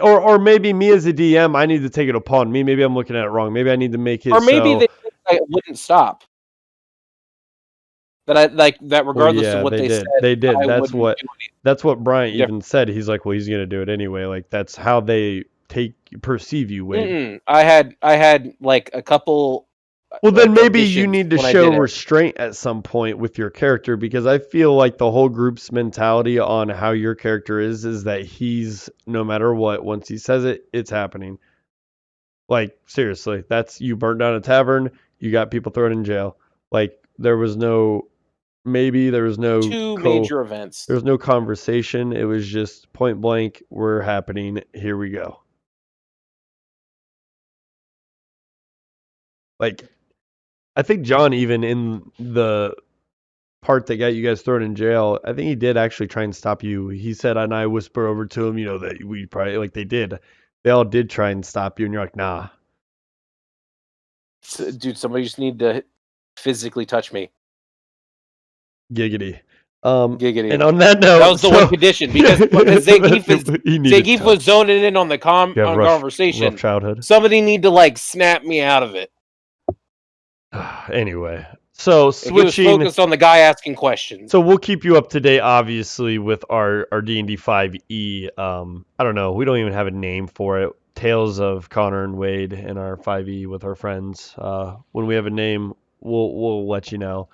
or maybe me as a DM, I need to take it upon me. Maybe I'm looking at it wrong. Maybe I need to make it or maybe they think I wouldn't stop. That I like that regardless of what they said. They did. That's what Brian even said. He's like, well, he's gonna do it anyway. Like, that's how they perceive you, Wade. I had like a couple. Well, then maybe you need to show restraint at some point with your character, because I feel like the whole group's mentality on how your character is that he's, no matter what, once he says it, it's happening. Like, seriously, that's, you burnt down a tavern, you got people thrown in jail. Like, there was no two major events. There was no conversation. It was just point blank, we're happening, here we go. Like, I think John, even in the part that got you guys thrown in jail, I think he did actually try and stop you. He said, and I whisper over to him, that we probably, like, they all did try and stop you, and you're like, nah. Dude, somebody just need to physically touch me. Giggity. Giggity. And on that note, That was the one condition because Zangief was zoning in on the conversation. rough childhood. Somebody need to like snap me out of it. Anyway, so He was switching. focused on the guy asking questions. So we'll keep you up to date, obviously, with our D&D 5e. I don't know. We don't even have a name for it. Tales of Connor and Wade and our 5e with our friends. When we have a name, we'll let you know.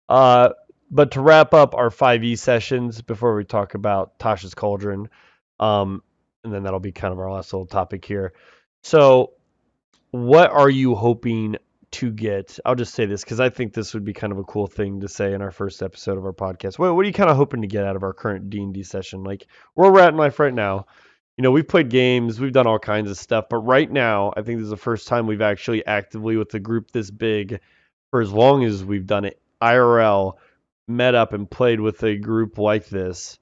But to wrap up our 5e sessions before we talk about Tasha's Cauldron, and then that'll be kind of our last little topic here. So, what are you hoping to get? I'll just say this because I think this would be kind of a cool thing to say in our first episode of our podcast. What are you kind of hoping to get out of our current D&D session? Like, where we're at in life right now. You know, we've played games, we've done all kinds of stuff, but right now, I think this is the first time we've actually actively, with a group this big, for as long as we've done it, IRL, met up and played with a group like this.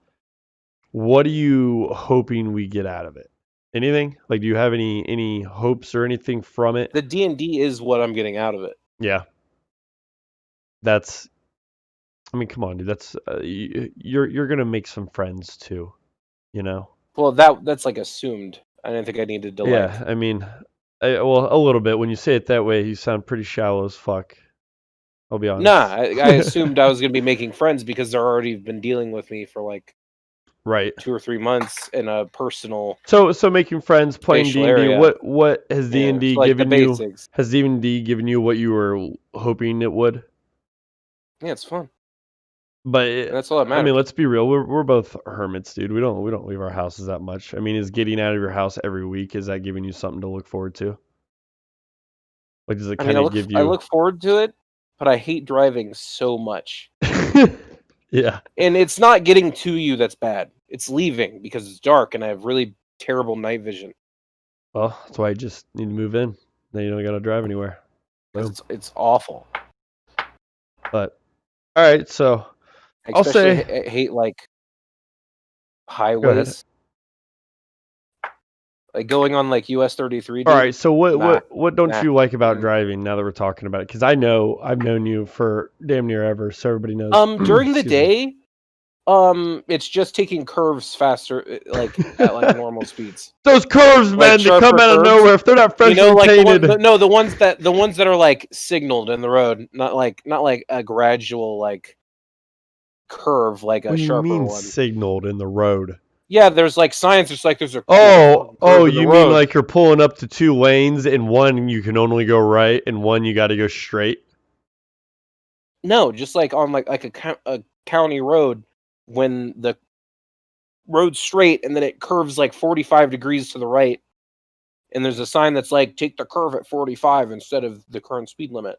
What are you hoping we get out of it? Anything? Like, do you have any hopes or anything from it? The D&D is what I'm getting out of it. Yeah. I mean, come on, dude. That's you're gonna make some friends too, you know. Well, that's like assumed. I didn't think I needed to like. Yeah, I mean, well, a little bit. When you say it that way, you sound pretty shallow as fuck. I'll be honest. Nah, I assumed I was gonna be making friends because they're already been dealing with me for like right 2 or 3 months in a personal. So making friends, playing D&D. Area. What has D&D like given the you? basics. Has D&D given you what you were hoping it would? Yeah, it's fun. But That's all that matters. I mean, let's be real. We're both hermits, dude. We don't leave our houses that much. I mean, is getting out of your house every week, is that giving you something to look forward to? Like, does it kind of give you? I look forward to it, but I hate driving so much. Yeah. And it's not getting to you that's bad. It's leaving because it's dark and I have really terrible night vision. Well, that's why you just need to move in. Then you don't got to drive anywhere. It's awful. But all right, so I'll say I hate like highways. Like going on like US 33. All right, so what don't Nah. you like about driving now that we're talking about it? Because I know I've known you for damn near ever, so everybody knows. During the day, it's just taking curves faster, like at like normal speeds. Those curves, man, they come out of nowhere. If they're not freshly painted, the ones that are like signaled in the road, not like a gradual like curve, like a sharper one. Signaled in the road? Yeah, there's like signs. There's a you mean like you're pulling up to 2 lanes and one you can only go right and one you got to go straight? No, just like on like a county road when the road's straight and then it curves like 45 degrees to the right, and there's a sign that's like take the curve at 45 instead of the current speed limit.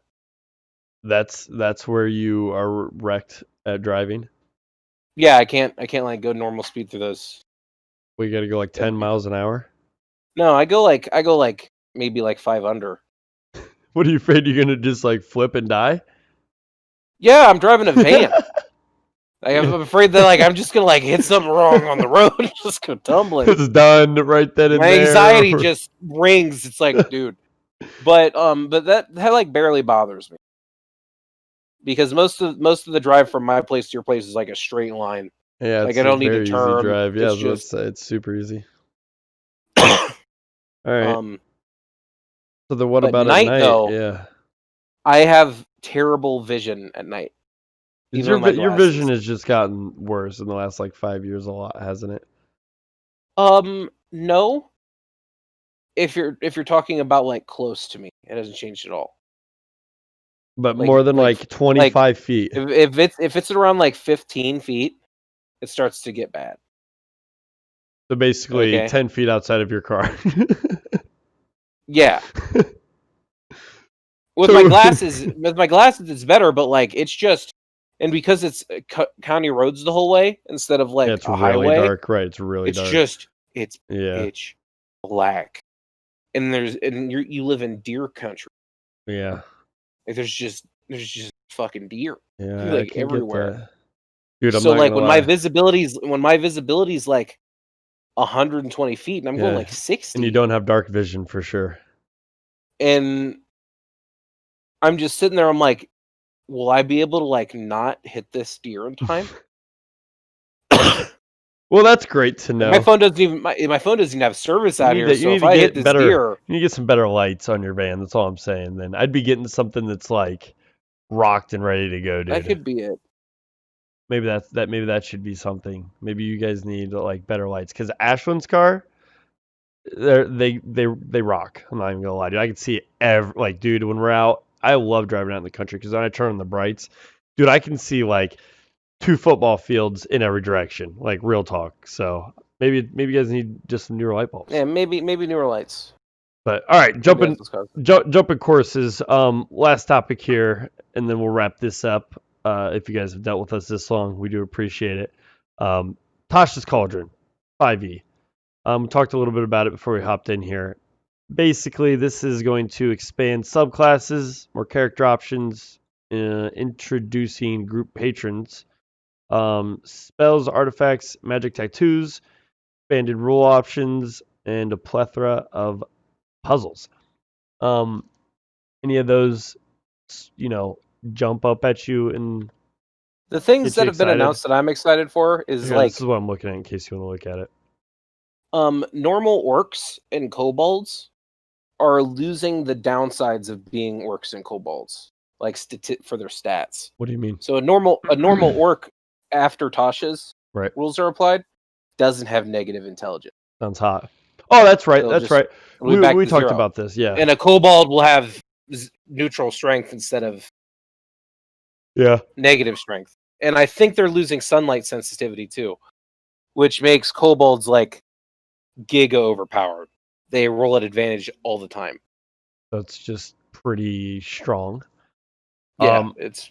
That's where you are wrecked at driving. Yeah, I can't like go normal speed through those. We got to go like 10 miles an hour. No, I go like maybe like 5 under. What, are you afraid you're gonna just like flip and die? Yeah, I'm driving a van. I'm afraid that like I'm just gonna like hit something wrong on the road and just go tumbling. It's done right then and there. My anxiety just rings. It's like, dude. But that like barely bothers me. Because most of the drive from my place to your place is like a straight line. Yeah, like I don't need to turn. Easy drive. Yeah, it's super easy. All right. So then what about at night? Though, yeah. I have terrible vision at night. Your vision has just gotten worse in the last like 5 years a lot, hasn't it? No. If you're talking about like close to me, it hasn't changed at all. But like, more than like 25 feet. If it's around like 15 feet, it starts to get bad. So basically 10 feet outside of your car. Yeah. With my glasses, it's better, but like it's just, and because it's county roads the whole way instead of like it's a really highway, dark, right? It's really dark. It's pitch black, and you live in deer country. Yeah. Like, there's just fucking deer. Yeah, like everywhere. Dude, so like when my visibility's like 120 feet, and I'm going like 60, and you don't have dark vision for sure. And I'm just sitting there. I'm like, will I be able to like not hit this deer in time? Well, that's great to And know. my phone doesn't even have service out here. So if I hit this deer, you need to get some better lights on your van. That's all I'm saying. Then I'd be getting something that's like rocked and ready to go, that dude. could be it. Maybe maybe that should be something. Maybe you guys need like better lights because Ashland's car, they rock. I'm not even gonna lie, dude. I can see it like, dude, when we're out, I love driving out in the country because when I turn on the brights, dude, I can see like 2 football fields in every direction, like real talk. So maybe you guys need just some newer light bulbs. Yeah, maybe newer lights. But all right, Maybe that's what's causing. jumping courses. Last topic here, and then we'll wrap this up. If you guys have dealt with us this long, we do appreciate it. Tasha's Cauldron, 5e. Talked a little bit about it before we hopped in here. Basically, this is going to expand subclasses, more character options, introducing group patrons, spells, artifacts, magic tattoos, expanded rule options, and a plethora of puzzles. Um, any of those, jump up at you and The things get you that have been excited? announced that I'm excited for is Here, this is what I'm looking at in case you want to look at it. normal orcs and kobolds are losing the downsides of being orcs and kobolds, like for their stats. What do you mean? So a normal orc after Tasha's Right. rules are applied doesn't have negative intelligence. Sounds hot. Oh, that's right. It'll That's right. it'll be back We to talked 0. about this. Yeah. And a kobold will have neutral strength instead of Yeah. negative strength. And I think they're losing sunlight sensitivity too, which makes kobolds like giga overpowered. They roll at advantage all the time. That's just pretty strong. Yeah, it's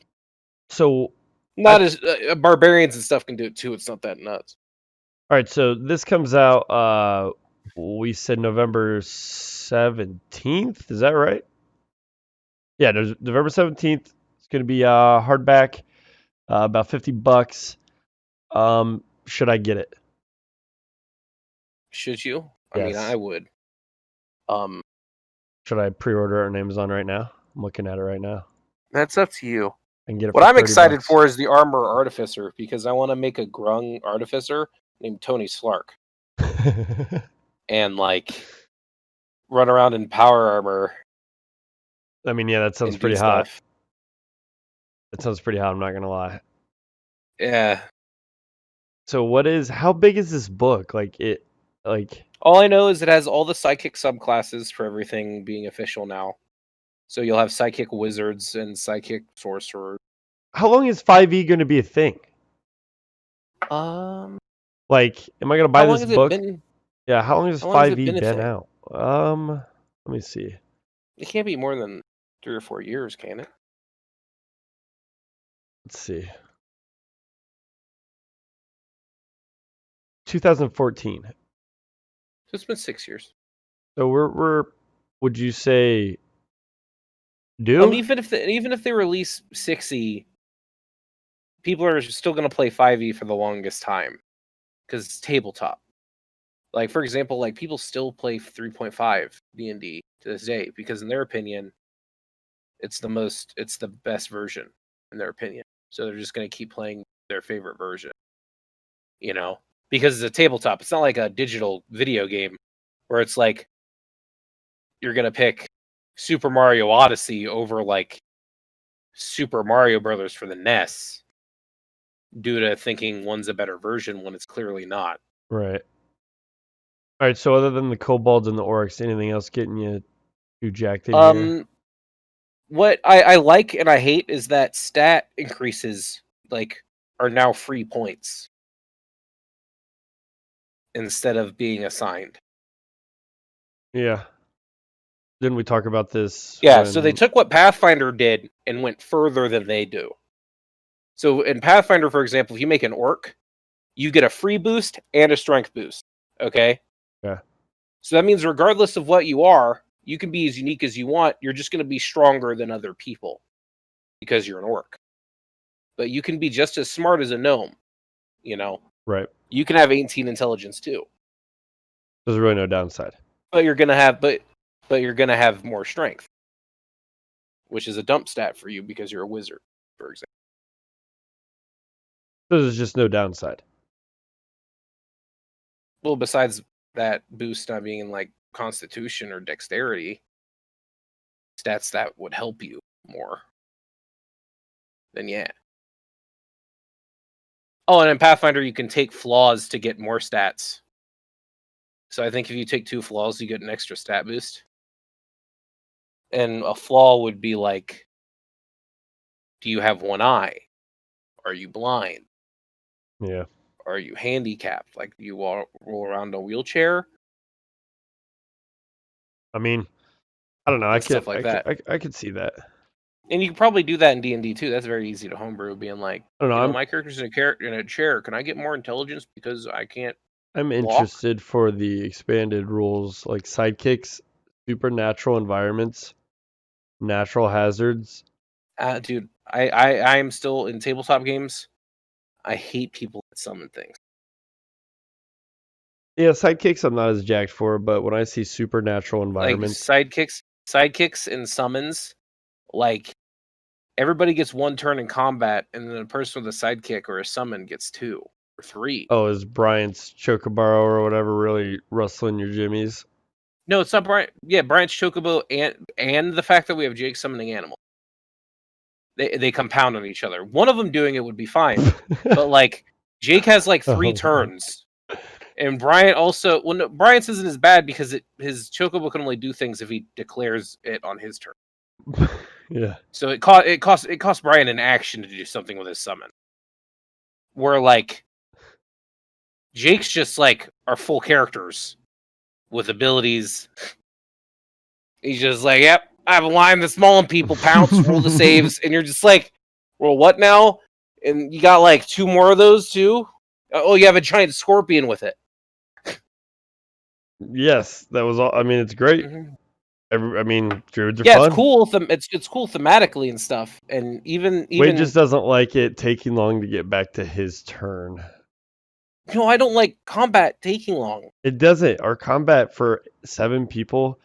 so not as barbarians and stuff can do it too. It's not that nuts. All right, so this comes out. We said November 17th. Is that right? Yeah, there's November 17th. It's going to be hardback, about $50. Should I get it? Should you? I Yes. mean, I would. Should I pre-order it on Amazon right now? I'm looking at it right now. That's up to you. And get it. What for I'm excited $30. for is the armor artificer because I want to make a grung artificer named Tony Slark and like run around in power armor. I mean, yeah, that sounds pretty hot. That sounds pretty hot. I'm not gonna lie. Yeah. So how big is this book? All I know is it has all the psychic subclasses for everything being official now. So you'll have psychic wizards and psychic sorcerers. How long is 5e going to be a thing? Like, am I going to buy this book? Yeah, how long has 5e been out? Let me see. It can't be more than 3 or 4 years, can it? Let's see. 2014. So it's been 6 years. So we're would you say due? Even if they release 6e, people are still going to play 5e for the longest time because it's tabletop. Like, for example, like people still play 3.5 D&D to this day because in their opinion, it's the best version in their opinion. So they're just going to keep playing their favorite version, because it's a tabletop. It's not like a digital video game where it's like you're going to pick Super Mario Odyssey over like Super Mario Brothers for the NES due to thinking one's a better version when it's clearly not. Right. All right, so other than the kobolds and the orcs, anything else getting you too jacked in here? What I like and I hate is that stat increases are now free points instead of being assigned. Yeah. Didn't we talk about this? Yeah, so they took what Pathfinder did and went further than they do. So in Pathfinder, for example, if you make an orc, you get a free boost and a strength boost. Okay? Yeah. So that means regardless of what you are, you can be as unique as you want. You're just going to be stronger than other people because you're an orc. But you can be just as smart as a gnome, Right. You can have 18 intelligence too. There's really no downside. But you're gonna have more strength, which is a dump stat for you because you're a wizard, for example. There's just no downside. Well, besides that boost not being in like Constitution or Dexterity, stats that would help you more, then yeah. Oh, and in Pathfinder, you can take flaws to get more stats. So I think if you take 2 flaws, you get an extra stat boost. And a flaw would be like, do you have one eye? Are you blind? Yeah. Are you handicapped? Like, do you roll around a wheelchair? I mean, I don't know. And stuff like that. I could see that. And you can probably do that in D&D too. That's very easy to homebrew, being like, I don't know. my character's in a chair. Can I get more intelligence because I can't I'm walk? interested for the expanded rules, like sidekicks, supernatural environments, natural hazards. Dude, I am still in tabletop games. I hate people that summon things. Yeah, sidekicks I'm not as jacked for, but when I see supernatural Like environments, sidekicks and summons, like everybody gets 1 turn in combat, and then a person with a sidekick or a summon gets 2 or 3. oh, is Bryant's Chocobaro or whatever really rustling your jimmies? No, it's not Brian. Yeah, Brian's Chocobo and the fact that we have Jake summoning animal. They compound on each other. One of them doing it would be fine, but like Jake has like 3 Oh, turns, and Brian also. Well, no, Brian's isn't as bad because his Chocobo can only do things if he declares it on his turn. yeah. So it costs Brian an action to do something with his summon. Where like Jake's just like are full characters with abilities. He's just like, yep, I have a line that's mauling people, pounce, roll the saves, and you're just like, well, what now? And you got like 2 more of those too. Oh, you have a giant scorpion with it. Yes, that was all. I mean, it's great. Mm-hmm. I mean, druids are Yeah, fun. it's cool. It's cool thematically and stuff. And even Wade just doesn't like it taking long to get back to his turn. no, I don't like combat taking long. It doesn't. Our combat for 7 people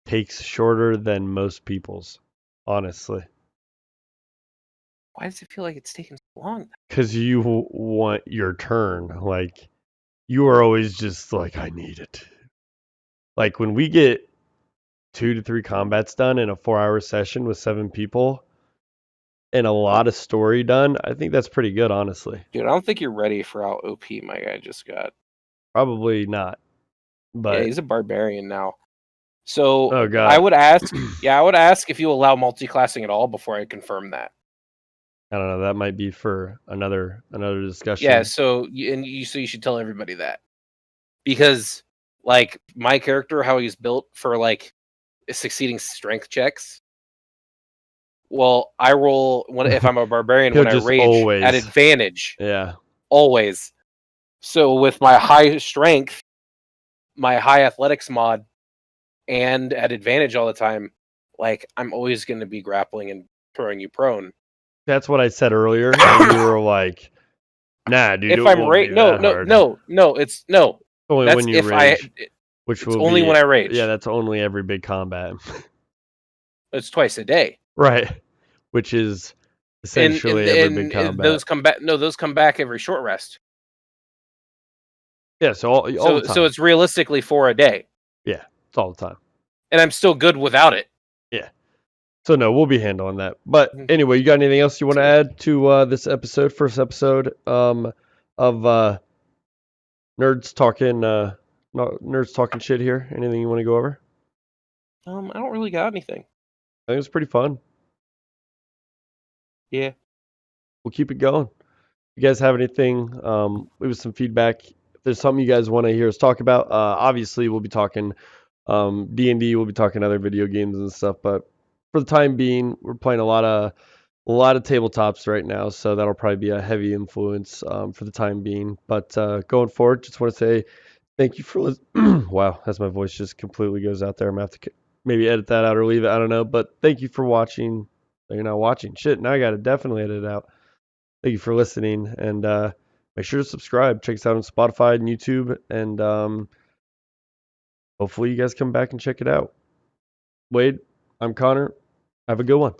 takes shorter than most people's, honestly. Why does it feel like it's taking so long? Because you want your turn. Like, you are always just like, I need it. Like, when we get 2 to 3 combats done in a 4-hour session with 7 people and a lot of story done, I think that's pretty good, honestly. Dude, I don't think you're ready for how OP my guy just got. Probably not. But yeah, he's a barbarian now. So oh god, I would ask if you allow multi-classing at all before I confirm that. I don't know. That might be for another discussion. Yeah, so you should tell everybody that, because like my character, how he's built for like succeeding strength checks. Well, I roll if I'm a barbarian when I rage at advantage. Yeah, always. So with my high strength, my high athletics mod, and at advantage all the time, like I'm always going to be grappling and throwing you prone. That's what I said earlier. And you were like, "Nah, dude." If I'm no, it's no. Only That's when you if rage, it's only when I rage. Yeah, that's only every big combat. It's twice a day, right? Which is essentially every big combat. Those come back. No, those come back every short rest. Yeah, so all the time. So it's realistically 4 a day. Yeah, it's all the time. And I'm still good without it. Yeah. So no, we'll be handling that. But anyway, you got anything else you want to add to this episode, first episode of Nerds talking shit here? Anything you want to go over? I don't really got anything. I think it was pretty fun. Yeah. We'll keep it going. If you guys have anything, leave us some feedback. If there's something you guys want to hear us talk about, obviously we'll be talking D&D, we'll be talking other video games and stuff, but for the time being, we're playing a lot of tabletops right now, so that'll probably be a heavy influence for the time being. But going forward, just want to say thank you for listening. Wow, as my voice just completely goes out there, I'm going to have to maybe edit that out or leave it. I don't know. But thank you for watching. You're not watching. Shit, now I got to definitely edit it out. Thank you for listening. And make sure to subscribe. Check us out on Spotify and YouTube. And hopefully you guys come back and check it out. Wade, I'm Connor. Have a good one.